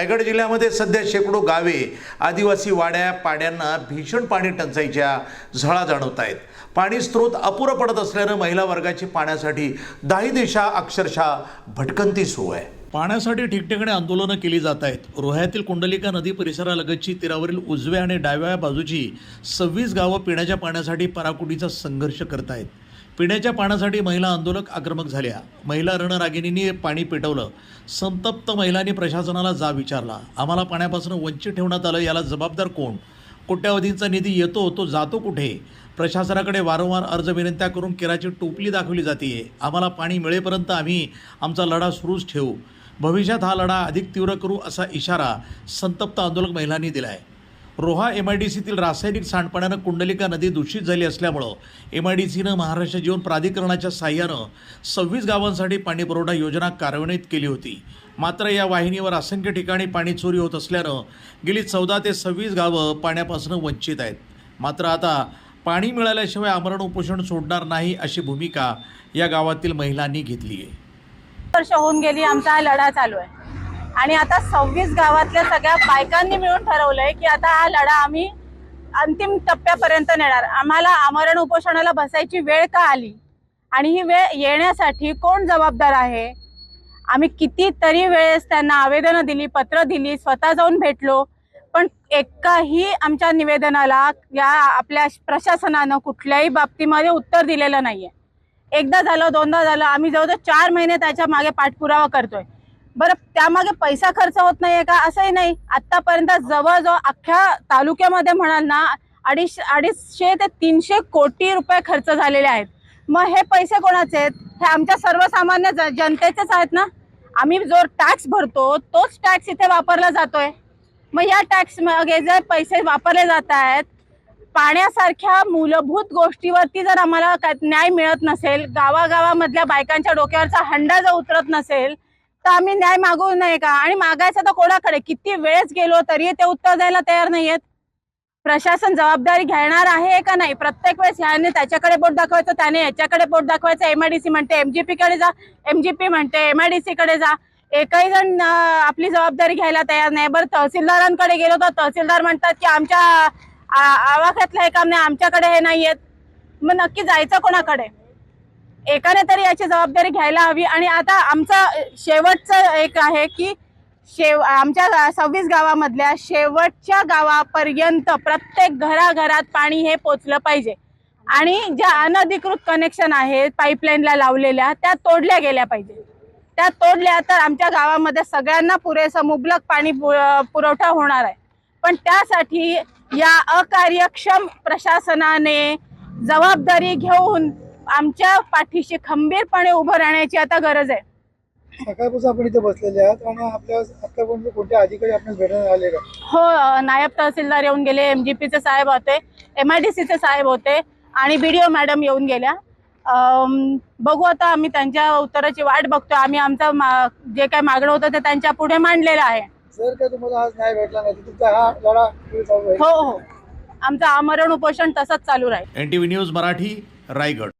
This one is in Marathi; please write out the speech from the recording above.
रायगड जिल्ह्यामध्ये सध्या शेकडो गावे, आदिवासी वाड्या पाड्यांना भीषण पाणी टंचाईच्या झळा जाणवत आहेत। पाणी स्रोत अपुरा पडत असल्याने महिला वर्गाची पाण्यासाठी दाही दिशा अक्षरशः भटकंती सुरू आहे। पाण्यासाठी ठिकठिकाणी आंदोलनं केली जात आहेत। रोह्यातील कुंडलिका नदी परिसरालगतची तीरावरील उजव्या आणि डाव्या बाजूची 26 गावं पिण्याच्या पाण्यासाठी पराकुटीचा संघर्ष करत आहेत। पिण्याच्या पाण्यासाठी महिला आंदोलक आक्रमक झाल्या। महिला रणरागिणींनी पाणी पेटवलं। संतप्त महिलांनी प्रशासनाला जाब विचारला। आम्हाला पाण्यापासून वंचित ठेवण्यात आलं, याला जबाबदार कोण? कोट्यावधींचा निधी येतो तो जातो कुठे? प्रशासनाकडे वारंवार अर्ज विनंत्या करून केराची टोपली दाखवली जाते। आम्हाला पाणी मिळेपर्यंत आम्ही आमचा लढा सुरूच ठेवू, भविष्यात हा लढा अधिक तीव्र करू असा इशारा संतप्त आंदोलक महिलांनी दिला आहे। रोहा MIDCतील रासायनिक सांडपाण्यानं कुंडलिका नदी दूषित झाली असल्यामुळं MIDCनं महाराष्ट्र जीवन प्राधिकरणाच्या साहाय्यानं 26 गावांसाठी पाणी पुरवठा योजना कार्यान्वित केली होती। मात्र या वाहिनीवर असंख्य ठिकाणी पाणी चोरी होत असल्यानं गेली 14 ते 26 गावं पाण्यापासून वंचित आहेत। मात्र आता पाणी मिळाल्याशिवाय आमरण उपोषण सोडणार नाही अशी भूमिका या गावातील महिलांनी घेतली आहे। वर्ष होऊन गेली आमचा हा लढा चालू आहे आणि आता 26 गावातल्या सगळ्या बायकांनी मिळून ठरवलंय की आता हा लढा आम्ही अंतिम टप्प्यापर्यंत नेणार। आम्हाला आमरण उपोषणाला बसायची वेळ का आली आणि ही वेळ येण्यासाठी कोण जबाबदार आहे? आम्ही कितीतरी वेळेस त्यांना आवेदनं दिली, पत्र दिली, स्वतः जाऊन भेटलो, पण एकाही आमच्या निवेदनाला या आपल्या प्रशासनानं कुठल्याही बाबतीमध्ये उत्तर दिलेलं नाहीये। एकदा झालं, दोनदा झालं, आम्ही जवळजवळ 4 महिने त्याच्या मागे पाठपुरावा करतोय। बरं, त्यामागे पैसा खर्च होत नाहीये का? असंही नाही। आतापर्यंत जवळजवळ अख्ख्या तालुक्यामध्ये म्हणाल ना 250 ते 300 कोटी रुपये खर्च झालेले आहेत। मग हे पैसे कोणाचे आहेत? हे आमच्या सर्वसामान्य जनतेचेच आहेत ना। आम्ही जो टॅक्स भरतो तोच टॅक्स इथे वापरला जातोय। मग या टॅक्स मागे जर पैसे वापरले जात आहेत, पाण्यासारख्या मूलभूत गोष्टीवरती जर आम्हाला न्याय मिळत नसेल, गावागावामधल्या बायकांच्या डोक्यावरचा हंडा जर उतरत नसेल, तर आम्ही न्याय मागू नये का? आणि मागायचं तर कोणाकडे? किती वेळेस गेलो तरी ते उत्तर द्यायला तयार नाहीयेत। प्रशासन जबाबदारी घेणार आहे का नाही? प्रत्येक वेळेस ह्याने त्याच्याकडे बोट दाखवायचं, त्याने याच्याकडे बोट दाखवायचं। MIDC म्हणते MGP कडे जा, MGP म्हणते MIDC कडे जा। एकही जण आपली जबाबदारी घ्यायला तयार नाही। बरं, तहसीलदारांकडे गेलो तर तहसीलदार म्हणतात की आमच्या आवाक्यातलं हे काम नाही, आमच्याकडे हे नाहीयेत। मग नक्की जायचं कोणाकडे? एकाने तरी याची जबाबदारी घ्यायला हवी। आणि आता आमचा शेवटचं एक आहे की आमच्या 26 गावामधल्या शेवटच्या गावापर्यंत प्रत्येक घराघरात पाणी हे पोचलं पाहिजे आणि ज्या अनधिकृत कनेक्शन आहेत पाईपलाईनला लावलेल्या त्या तोडल्या गेल्या पाहिजे। त्या तोडल्या तर आमच्या गावामध्ये सगळ्यांना पुरेसं मुबलक पाणी पुरवठा होणार आहे। पण त्यासाठी या अकार्यक्षम प्रशासनाने जबाबदारी घेऊन आमच्या पाठीशी खंबीरपणे उभं राहण्याची आता गरज आहे। सकाळपासून आपण इथे बसलेले आहात आणि आपल्या आतापर्यंत कोणत्या अधिकारी आपण भेटायला आले का? हो, नायब तहसीलदार येऊन गेले, MGPचे साहेब होते, MIDCचे साहेब होते आणि BDO मॅडम येऊन गेल्या। बघू आता, आम्ही त्यांच्या उत्तराची वाट बघतोय। आम्ही आमचं जे काही मागणं होतं ते त्यांच्या पुढे मांडलेलं आहे। जर का तुम्हाला आज न्याय भेटला नाही तर तुमचा हा लढा चालू राहील? हो, आमचं आमरण उपोषण तसंच चालू राहील। NTV news Marathi, Raigad.